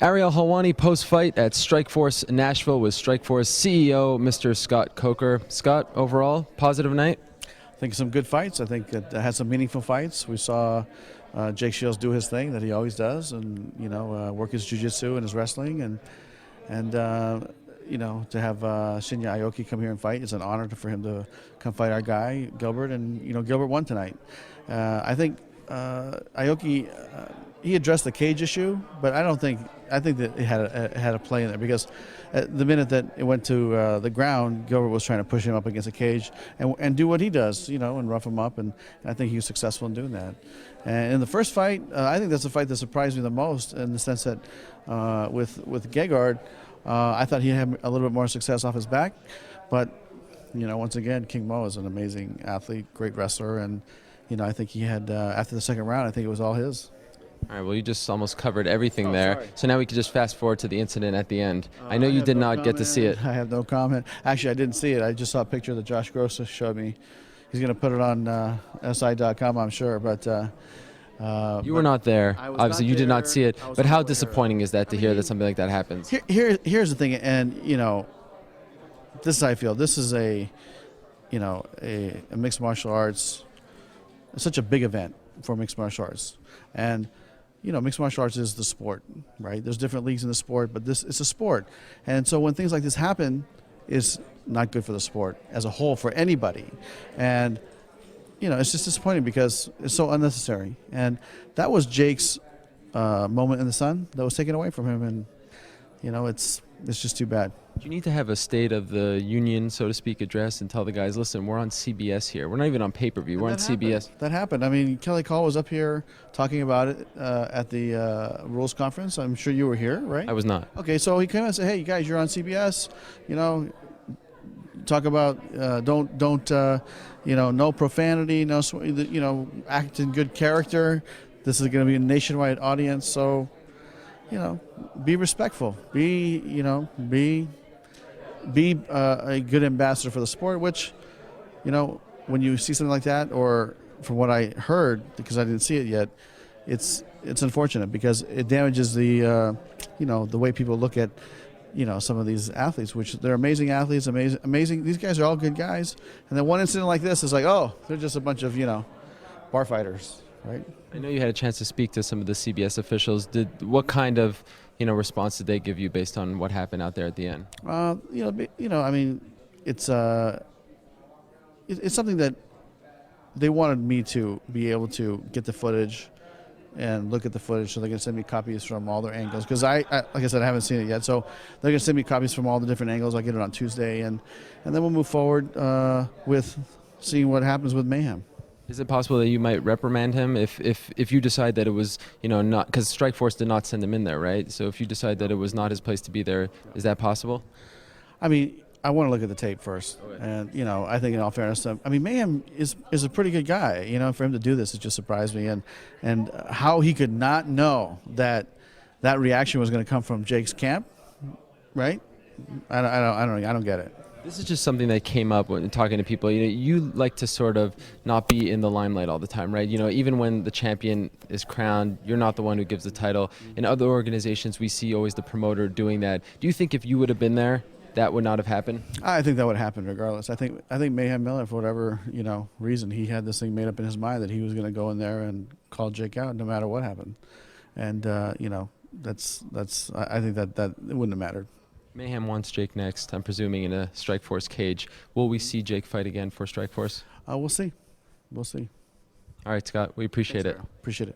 Ariel-Helwani post-fight at Strikeforce Nashville with Strikeforce CEO Mr. Scott Coker. Scott, overall, positive night? I think some good fights. I think it had some meaningful fights. We saw Jake Shields do his thing that he always does, and work his jiu-jitsu and his wrestling, and to have Shinya Aoki come here and fight. It's an honor for him to come fight our guy Gilbert, and Gilbert won tonight. I think Aoki he addressed the cage issue, but I think that it had a play in there, because at the minute that it went to the ground, Gilbert was trying to push him up against the cage and do what he does, and rough him up, and I think he was successful in doing that. And in the first fight, I think that's the fight that surprised me the most, in the sense that with Gegard, I thought he had a little bit more success off his back, but once again, King Mo is an amazing athlete, great wrestler, and I think he had after the second round, I think it was all his. All right, well, you just almost covered everything there. Sorry. So now we can just fast forward to the incident at the end. I know you did not get to see it. I have no comment. Actually, I didn't see it. I just saw a picture that Josh Gross showed me. He's going to put it on si.com, I'm sure. But you were not there. Obviously, you did not see it. But how aware. disappointing is that to hear that something like that happens? Here's the thing, and this is how I feel. This is a mixed martial arts. It's such a big event for mixed martial arts, and mixed martial arts is the sport, right? There's different leagues in the sport, but it's a sport. And so when things like this happen, it's not good for the sport as a whole, for anybody. And, it's just disappointing because it's so unnecessary. And that was Jake's moment in the sun that was taken away from him. And, it's just too bad. Do you need to have a State of the Union, so to speak, address and tell the guys, listen, we're on CBS here. We're not even on pay-per-view. We're on CBS. That happened. I mean, Kelly Call was up here talking about it at the rules conference. I'm sure you were here, right? I was not. Okay, so he came and said, hey, you guys, you're on CBS. Talk about no profanity, act in good character. This is going to be a nationwide audience, so be respectful. Be a good ambassador for the sport, which, when you see something like that, or from what I heard, because I didn't see it yet, it's unfortunate, because it damages the way people look at, some of these athletes, which they're amazing athletes, amazing. These guys are all good guys. And then one incident like this is like, oh, they're just a bunch of, bar fighters, right? I know you had a chance to speak to some of the CBS officials. What kind of, response did they give you based on what happened out there at the end? I mean, it's something that they wanted me to be able to get the footage and look at the footage, so they can send me copies from all their angles. Because I like I said, I haven't seen it yet, so they're gonna send me copies from all the different angles. I'll get it on Tuesday, and then we'll move forward with seeing what happens with Mayhem. Is it possible that you might reprimand him if you decide that it was, not, because Strikeforce did not send him in there, right? So if you decide that it was not his place to be there, is that possible? I mean, I want to look at the tape first. Okay. And, I think in all fairness, Mayhem is a pretty good guy. For him to do this, it just surprised me. And how he could not know that reaction was going to come from Jake's camp, right? I don't get it. This is just something that came up when talking to people. You like to sort of not be in the limelight all the time, right? Even when the champion is crowned, you're not the one who gives the title. In other organizations, we see always the promoter doing that. Do you think if you would have been there, that would not have happened? I think that would have happened regardless. I think Mayhem Miller, for whatever reason, he had this thing made up in his mind that he was going to go in there and call Jake out no matter what happened. And I think that it wouldn't have mattered. Mayhem wants Jake next, I'm presuming, in a Strikeforce cage. Will we see Jake fight again for Strikeforce? We'll see. We'll see. All right, Scott, we appreciate it. Appreciate it.